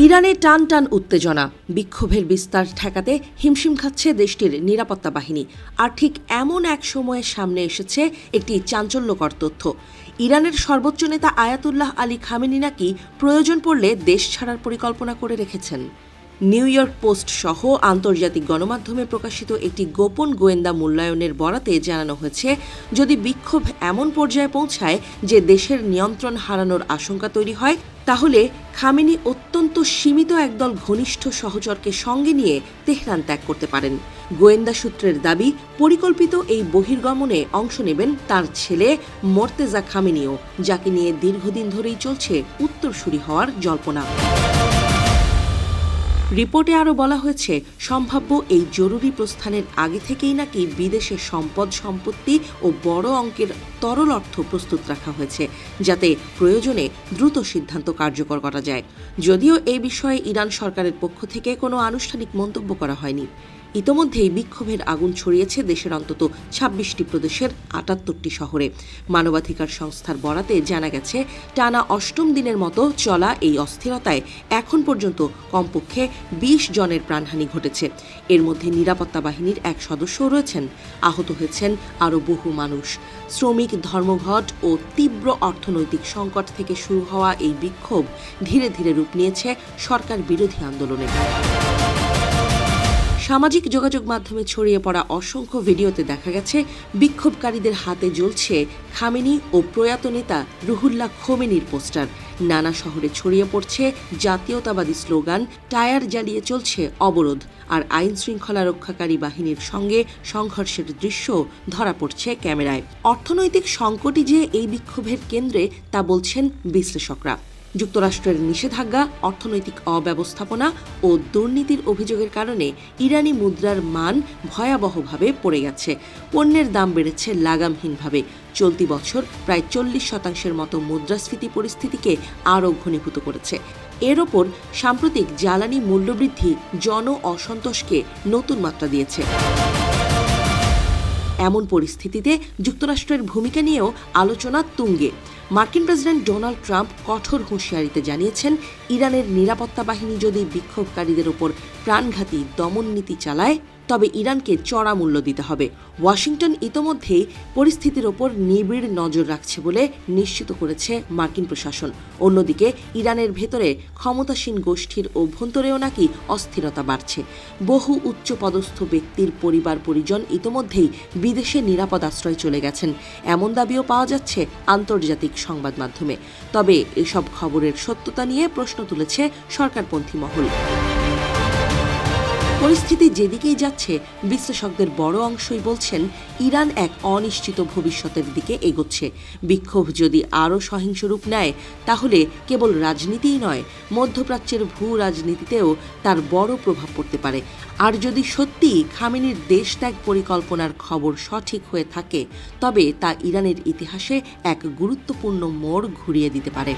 ইরানে টান টান উত্তেজনা, বিক্ষোভের বিস্তার ঠেকাতে হিমশিম খাচ্ছে দেশটির নিরাপত্তা বাহিনী। আর ঠিক এমন এক সময়ে সামনে এসেছে একটি চাঞ্চল্যকর তথ্য। ইরানের সর্বোচ্চ নেতা আয়াতুল্লাহ আলী খামেনি নাকি প্রয়োজন পড়লে দেশ ছাড়ার পরিকল্পনা করে রেখেছেন। নিউ ইয়র্ক পোস্ট সহ আন্তর্জাতিক গণমাধ্যমে প্রকাশিত একটি গোপন গোয়েন্দা মূল্যায়নের বরাতে জানানো হয়েছে, যদি বিক্ষোভ এমন পর্যায়ে পৌঁছায় যে দেশের নিয়ন্ত্রণ হারানোর আশঙ্কা তৈরি হয়, তাহলে খামেনি অত্যন্ত সীমিত একদল ঘনিষ্ঠ সহচরকে সঙ্গে নিয়ে তেহরান ত্যাগ করতে পারেন। গোয়েন্দা সূত্রের দাবি, পরিকল্পিত এই বহির্গমনে অংশ নেবেন তার ছেলে মোর্তেজা খামেনিও, যাকে নিয়ে দীর্ঘদিন ধরেই চলছে উত্তরসূরি হওয়ার জল্পনা। রিপোর্টে আরও বলা হয়েছে, সম্ভাব্য এই জরুরি প্রস্থানের আগে থেকেই নাকি বিদেশে সম্পত্তি ও বড় অঙ্কের তরল অর্থ প্রস্তুত রাখা হয়েছে, যাতে প্রয়োজনে দ্রুত সিদ্ধান্ত কার্যকর করা যায়। যদিও এই বিষয়ে ইরান সরকারের পক্ষ থেকে কোনো আনুষ্ঠানিক মন্তব্য করা হয়নি। ইতোমধ্যেই বিক্ষোভের আগুন ছড়িয়েছে দেশের অন্তত ২৬টি প্রদেশের ৭৮টি শহরে। মানবাধিকার সংস্থার বরাতে জানা গেছে, টানা ৮ম দিনের মতো চলা এই অস্থিরতায় এখন পর্যন্ত কমপক্ষে ২০ জনের প্রাণহানি ঘটেছে। এর মধ্যে নিরাপত্তা বাহিনীর এক সদস্যও রয়েছেন। আহত হয়েছেন আরও বহু মানুষ। শ্রমিক ধর্মঘট ও তীব্র অর্থনৈতিক সংকট থেকে শুরু হওয়া এই বিক্ষোভ ধীরে ধীরে রূপ নিয়েছে সরকার বিরোধী আন্দোলনে। সামাজিক যোগাযোগ মাধ্যমে ছড়িয়ে পড়া অসংখ্য ভিডিওতে দেখা গেছে, বিক্ষোভকারীদের হাতে জ্বলছে খামেনি ও প্রয়াত নেতা রুহুল্লাহ খোমেনির পোস্টার। নানা শহরে ছড়িয়ে পড়ছে জাতীয়তাবাদী স্লোগান, টায়ার জ্বালিয়ে চলছে অবরোধ, আর আইন শৃঙ্খলা রক্ষাকারী বাহিনীর সঙ্গে সংঘর্ষের দৃশ্য ধরা পড়ছে ক্যামেরায়। অর্থনৈতিক সংকটই যে এই বিক্ষোভের কেন্দ্রে, তা বলছেন বিশ্লেষকরা। যুক্তরাষ্ট্রের নিষেধাজ্ঞা, অর্থনৈতিক অব্যবস্থাপনা ও দুর্নীতির অভিযোগের কারণে ইরানি মুদ্রার মান ভয়াবহভাবে পড়ে গেছে। পণ্যের দাম বেড়েছে লাগামহীনভাবে। চলতি বছর প্রায় ৪০% মতো মুদ্রাস্ফীতি পরিস্থিতিকে আরও ঘনীভূত করেছে। এর ওপর সাম্প্রতিক জ্বালানি মূল্যবৃদ্ধি জন অসন্তোষকে নতুন মাত্রা দিয়েছে। এমন পরিস্থিতিতে যুক্তরাষ্ট্রের ভূমিকা নিয়েও আলোচনা তুঙ্গে। মার্কিন প্রেসিডেন্ট ডোনাল্ড ট্রাম্প কঠোর হুঁশিয়ারিতে জানিয়েছেন, ইরানের নিরাপত্তা বাহিনী যদি বিক্ষোভকারীদের ওপর প্রাণঘাতী দমন নীতি চালায়, তবে ইরানকে চড়া মূল্য দিতে হবে। ওয়াশিংটন ইতোমধ্যেই পরিস্থিতির ওপর নিবিড় নজর রাখছে বলে নিশ্চিত করেছে মার্কিন প্রশাসন। অন্যদিকে ইরানের ভেতরে ক্ষমতাসীন গোষ্ঠীর অভ্যন্তরেও নাকি অস্থিরতা বাড়ছে। বহু উচ্চপদস্থ ব্যক্তির পরিবার পরিজন ইতোমধ্যেই বিদেশে নিরাপদ আশ্রয় চলে গেছেন, এমন দাবিও পাওয়া যাচ্ছে আন্তর্জাতিক সংবাদ মাধ্যমে। তবে এসব খবরের সত্যতা নিয়ে প্রশ্ন তুলেছে সরকারপন্থী মহল। পরিস্থিতি যেদিকেই যাচ্ছে, বিশ্লেষকদের বড় অংশই বলছেন, ইরান এক অনিশ্চিত ভবিষ্যতের দিকে এগোচ্ছে। বিক্ষোভ যদি আরও সহিংস রূপ নেয়, তাহলে কেবল রাজনীতিই নয়, মধ্যপ্রাচ্যের ভূ রাজনীতিতেও তার বড় প্রভাব পড়তে পারে। আর যদি সত্যিই খামেনির দেশত্যাগ পরিকল্পনার খবর সঠিক হয়ে থাকে, তবে তা ইরানের ইতিহাসে এক গুরুত্বপূর্ণ মোড় ঘুরিয়ে দিতে পারে।